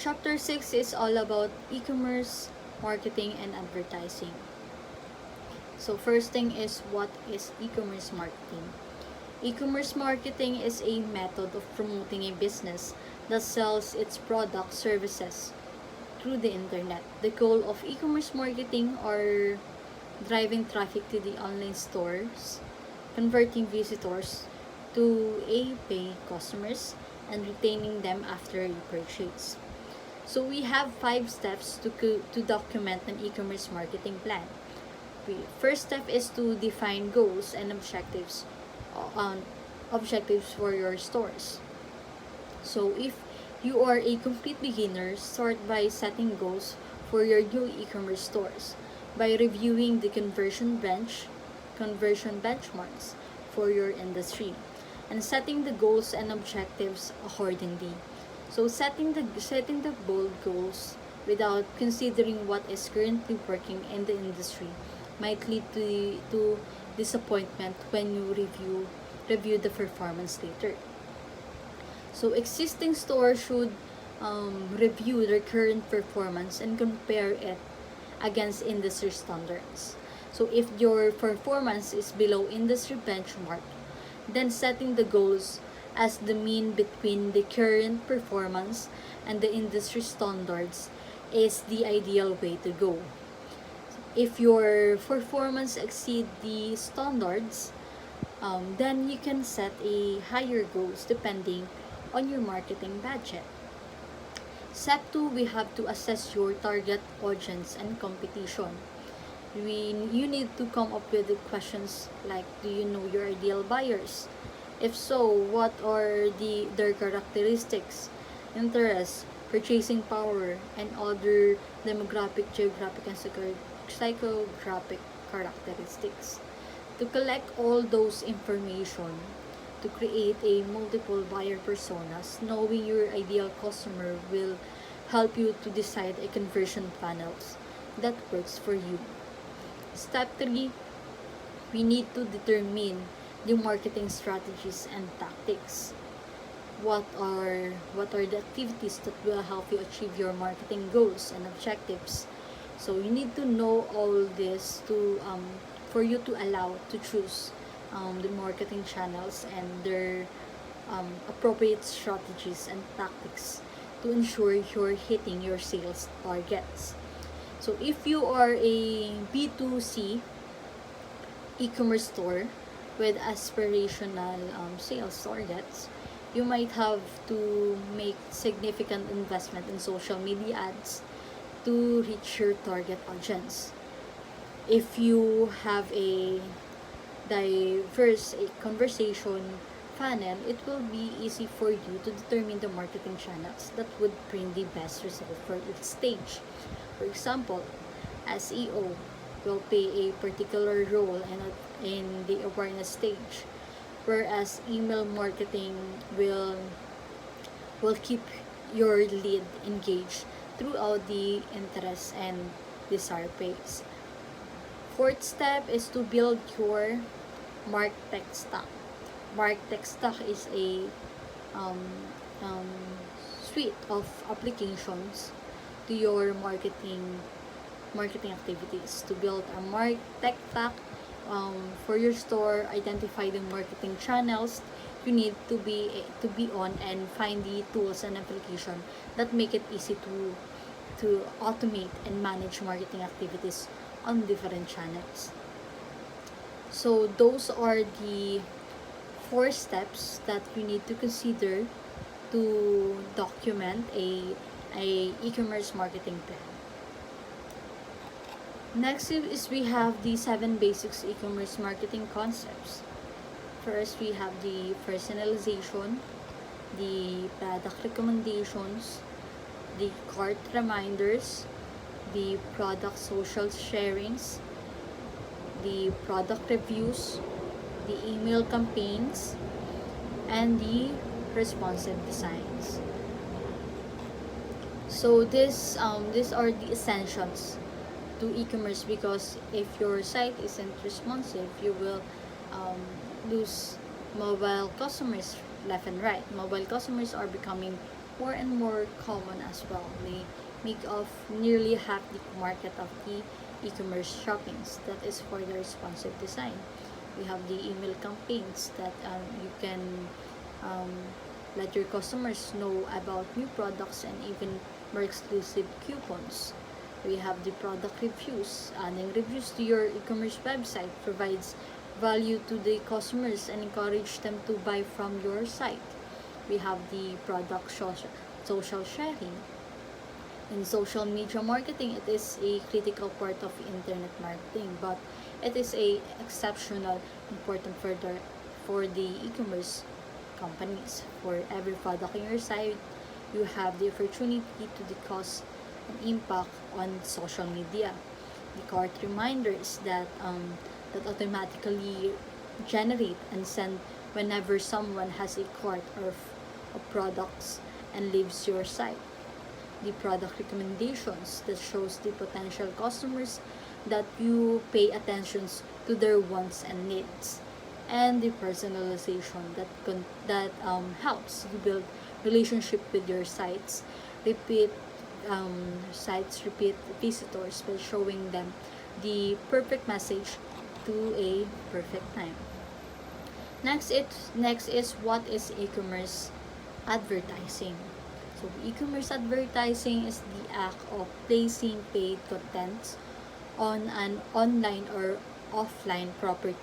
Chapter 6 is all about e-commerce, marketing, and advertising. So first thing is, what is e-commerce marketing? E-commerce marketing is a method of promoting a business that sells its products, services through the internet. The goal of e-commerce marketing are driving traffic to the online stores, converting visitors to a paying customers, and retaining them after a purchase. So we have 5 steps to document an e-commerce marketing plan. First step is to define goals and objectives for your stores. So if you are a complete beginner, start by setting goals for your new e-commerce stores by reviewing the conversion benchmarks for your industry and setting the goals and objectives accordingly. So setting the bold goals without considering what is currently working in the industry might lead to disappointment when you review the performance later. So existing stores should review their current performance and compare it against industry standards. So if your performance is below industry benchmark, then setting the goals as the mean between the current performance and the industry standards is the ideal way to go. If your performance exceed the standards, then you can set a higher goals depending on your marketing budget. Step 2, we have to assess your target audience and competition. You need to come up with the questions like, do you know your ideal buyers? If so, what are their characteristics, interests, purchasing power, and other demographic, geographic, and psychographic characteristics? To collect all those information, to create a multiple buyer personas, knowing your ideal customer will help you to decide a conversion funnels that works for you. Step 3, we need to determine the marketing strategies and tactics. What are the activities that will help you achieve your marketing goals and objectives? So you need to know all this to for you to allow to choose the marketing channels and their appropriate strategies and tactics to ensure you're hitting your sales targets. So if you are a B2C e-commerce store with aspirational sales targets, you might have to make significant investment in social media ads to reach your target audience. If you have a diverse conversation funnel, it will be easy for you to determine the marketing channels that would bring the best result for each stage. For example, SEO will play a particular role in the awareness stage, whereas email marketing will keep your lead engaged throughout the interest and desire phase. Fourth step is to build your MarTech stack. MarTech stack is a um, um, suite of applications to your marketing activities. To build a MarTech stack for your store, identify the marketing channels you need to be on, and find the tools and application that make it easy to automate and manage marketing activities on different channels. So those are the 4 steps that you need to consider to document a e-commerce marketing plan. Next is we have the 7 basics e-commerce marketing concepts. First, we have the personalization, the product recommendations, the cart reminders, the product social sharings, the product reviews, the email campaigns, and the responsive designs. So these are the essentials to e-commerce, because if your site isn't responsive, you will um, lose mobile customers left and right. Mobile customers are becoming more and more common as well. They make up nearly half the market of the e-commerce shoppings. That is for the responsive design. We have the email campaigns that you can um, let your customers know about new products and even more exclusive coupons. We have the product reviews. Adding reviews to your e-commerce website provides value to the customers and encourage them to buy from your site. We have the product social sharing. In social media marketing, it is a critical part of internet marketing, but it is a exceptional important for the e-commerce companies. For every product on your site, you have the opportunity to discuss an impact on social media. The cart reminders that automatically generate and send whenever someone has a cart of products and leaves your site. The product recommendations that shows the potential customers that you pay attention to their wants and needs, and the personalization that helps you build relationship with your repeat repeat visitors by showing them the perfect message to a perfect time. Next is what is e-commerce advertising. So e-commerce advertising is the act of placing paid content on an online or offline property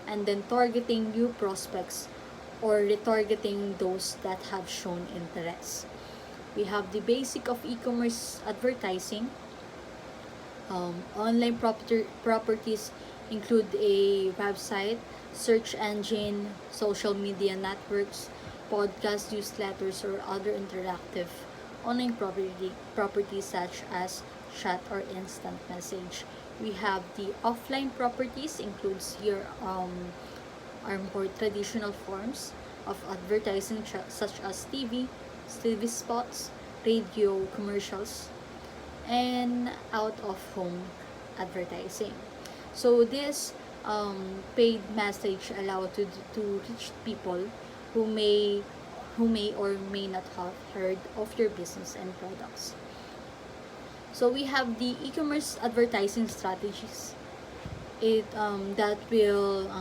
and then targeting new prospects or retargeting those that have shown interest. We have the basic of e-commerce advertising. Online properties include a website, search engine, social media networks, podcast, newsletters, or other interactive online properties such as chat or instant message. We have the offline properties includes here are more traditional forms of advertising such as TV spots, radio commercials, and out of home advertising. So this paid message allow to reach people who may or may not have heard of your business and products. So we have the e-commerce advertising strategies. It that will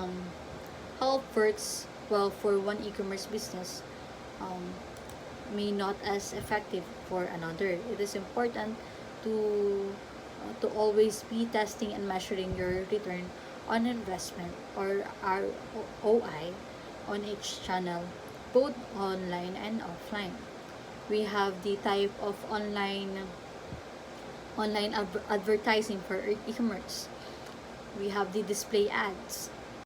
help works well for one e-commerce business um, may not as effective for another. It is important to always be testing and measuring your return on investment or ROI on each channel, both online and offline. We have the type of online advertising for e-commerce. We have the display ads.